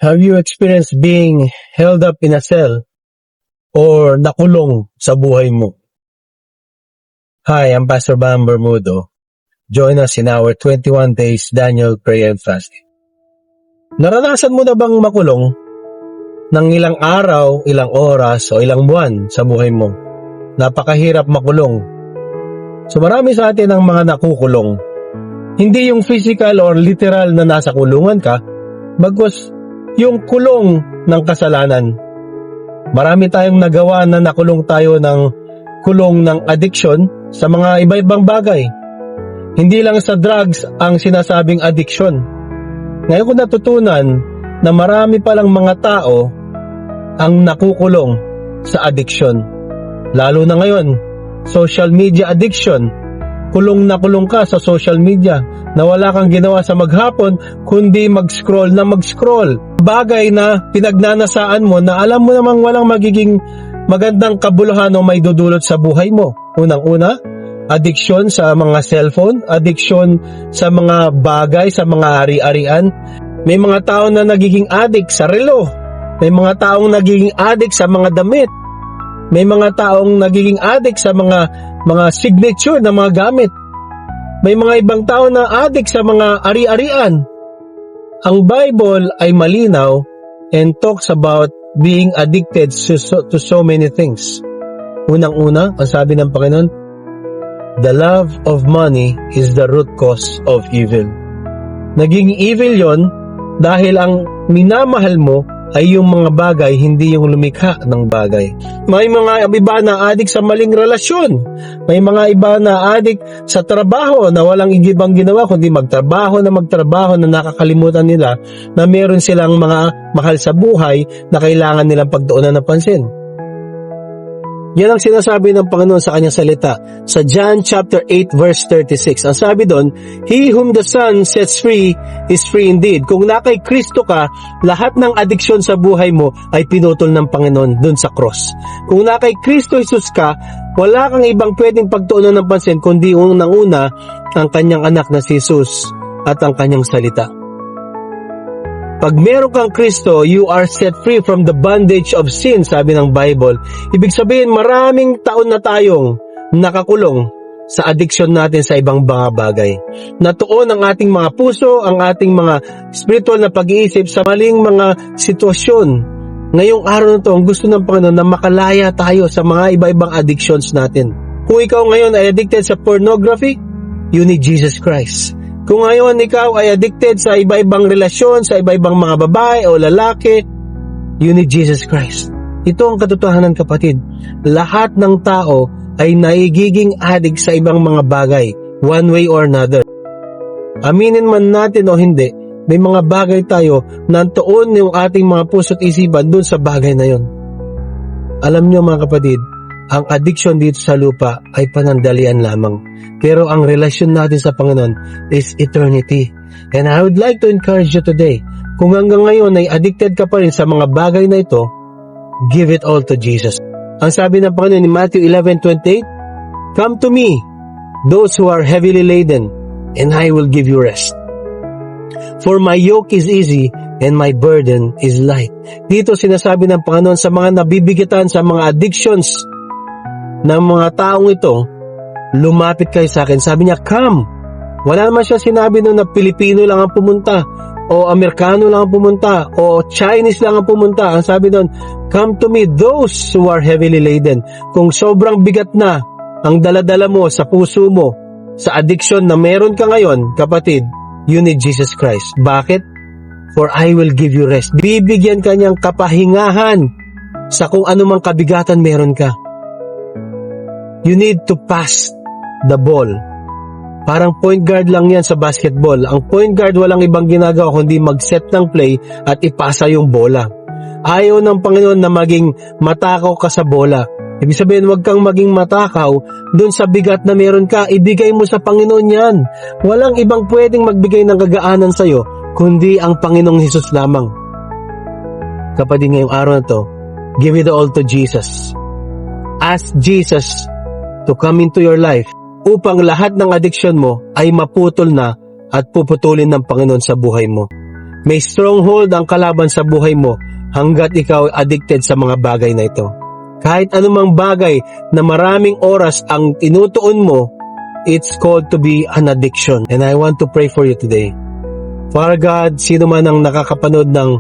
Have you experienced being held up in a cell or nakulong sa buhay mo? Hi, I'm Pastor Bam Bermudo. Join us in our 21 days Daniel prayer and fasting. Naranasan mo na bang makulong ng ilang araw, ilang oras o ilang buwan sa buhay mo? Napakahirap makulong. So marami sa atin ang mga nakukulong. Hindi yung physical or literal na nasa kulungan ka, bagkus yung kulong ng kasalanan. Marami tayong nagawa na nakulong tayo ng kulong ng addiction sa mga iba-ibang bagay. Hindi lang sa drugs ang sinasabing addiction. Ngayon ko natutunan na marami palang mga tao ang nakukulong sa addiction. Lalo na ngayon, social media addiction. Kulong na kulong ka sa social media na wala kang ginawa sa maghapon kundi mag-scroll na mag-scroll. Bagay na pinagnanasaan mo na alam mo namang walang magiging magandang kabuluhan o may dudulot sa buhay mo. Unang-una, addiction sa mga cellphone, addiction sa mga bagay, sa mga ari-arian. May mga tao na nagiging addict sa relo. May mga taong nagiging addict sa mga damit. May mga taong nagiging addict sa mga signature na mga gamit. May mga ibang tao na addict sa mga ari-arian. Ang Bible ay malinaw and talks about being addicted to so many things. Unang-una, ang sabi ng Panginoon, the love of money is the root cause of evil. Naging evil yon dahil ang minamahal mo ay yung mga bagay, hindi yung lumikha ng bagay. May mga iba na adik sa maling relasyon. May mga iba na adik sa trabaho na walang ibang ginawa kundi magtrabaho na nakakalimutan nila na meron silang mga mahal sa buhay na kailangan nilang pagtuunan ng pansin. Yan ang sinasabi ng Panginoon sa kanyang salita. Sa John chapter 8 verse 36, ang sabi doon, He whom the Son sets free is free indeed. Kung nakay Kristo ka, lahat ng adiksyon sa buhay mo ay pinutol ng Panginoon doon sa cross. Kung nakay Kristo Jesus ka, wala kang ibang pwedeng pagtuunan ng pansin kundi unang-una ang kanyang anak na si Jesus at ang kanyang salita. Pag meron kang Kristo, you are set free from the bondage of sin, sabi ng Bible. Ibig sabihin, maraming taon na tayong nakakulong sa addiction natin sa ibang mga bagay. Natuon ang ating mga puso, ang ating mga spiritual na pag-iisip sa maling mga sitwasyon. Ngayong araw na ito, ang gusto ng Panginoon na makalaya tayo sa mga iba-ibang addictions natin. Kung ikaw ngayon ay addicted sa pornography, you need Jesus Christ. Kung ngayon ikaw ay addicted sa iba-ibang relasyon, sa iba-ibang mga babae o lalaki, you need Jesus Christ. Ito ang katotohanan, kapatid. Lahat ng tao ay naigiging addict sa ibang mga bagay, one way or another. Aminin man natin o hindi, may mga bagay tayo na tuon yung ating mga puso't isipan dun sa bagay na yon. Alam nyo mga kapatid, ang addiction dito sa lupa ay panandalian lamang. Pero ang relasyon natin sa Panginoon is eternity. And I would like to encourage you today, kung hanggang ngayon ay addicted ka pa rin sa mga bagay na ito, give it all to Jesus. Ang sabi ng Panginoon ni Matthew 11:28, Come to me, those who are heavily laden, and I will give you rest. For my yoke is easy and my burden is light. Dito sinasabi ng Panginoon sa mga nabibigatan sa mga addictions ng mga taong ito, lumapit kayo sa akin. Sabi niya, come. Wala naman siya sinabi nun na Pilipino lang ang pumunta, o Amerikano lang ang pumunta, o Chinese lang ang pumunta. Ang sabi doon, come to me, those who are heavily laden. Kung sobrang bigat na ang daladala mo sa puso mo, sa addiction na meron ka ngayon, kapatid, you need Jesus Christ. Bakit? For I will give you rest. Bibigyan ka niyang kapahingahan sa kung anumang kabigatan meron ka. You need to pass the ball. Parang point guard lang yan sa basketball. Ang point guard walang ibang ginagawa kundi mag-set ng play at ipasa yung bola. Ayaw ng Panginoon na maging matakaw ka sa bola. Ibig sabihin, huwag kang maging matakaw dun sa bigat na meron ka. Ibigay mo sa Panginoon yan. Walang ibang pwedeng magbigay ng kagaanan sa'yo kundi ang Panginoong Hesus lamang. Kapatid, ngayong araw na to, give it all to Jesus. Ask Jesus to come into your life upang lahat ng addiction mo ay maputol na at puputulin ng Panginoon sa buhay mo. May stronghold ang kalaban sa buhay mo hanggat ikaw addicted sa mga bagay na ito. Kahit anumang bagay na maraming oras ang tinutuon mo, it's called to be an addiction. And I want to pray for you today. Father God, sino man ang nakakapanood ng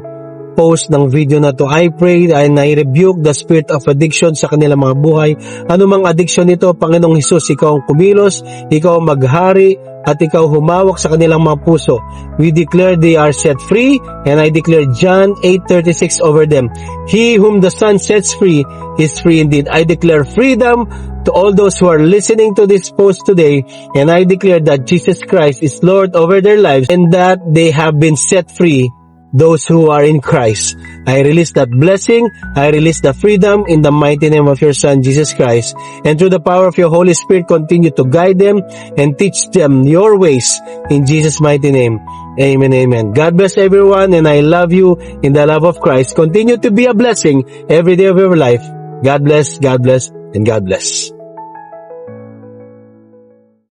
post ng video na to, I pray and I rebuke the spirit of addiction sa kanilang mga buhay. Anumang addiction nito, Panginoong Hesus, ikaw ang kumilos, ikaw ang maghari, at ikaw humawak sa kanilang mga puso. We declare they are set free, and I declare John 8:36 over them. He whom the Son sets free is free indeed. I declare freedom to all those who are listening to this post today, and I declare that Jesus Christ is Lord over their lives and that they have been set free, those who are in Christ. I release that blessing, I release the freedom in the mighty name of your Son, Jesus Christ. And through the power of your Holy Spirit, continue to guide them and teach them your ways. In Jesus' mighty name, amen, amen. God bless everyone, and I love you in the love of Christ. Continue to be a blessing every day of your life. God bless, and God bless.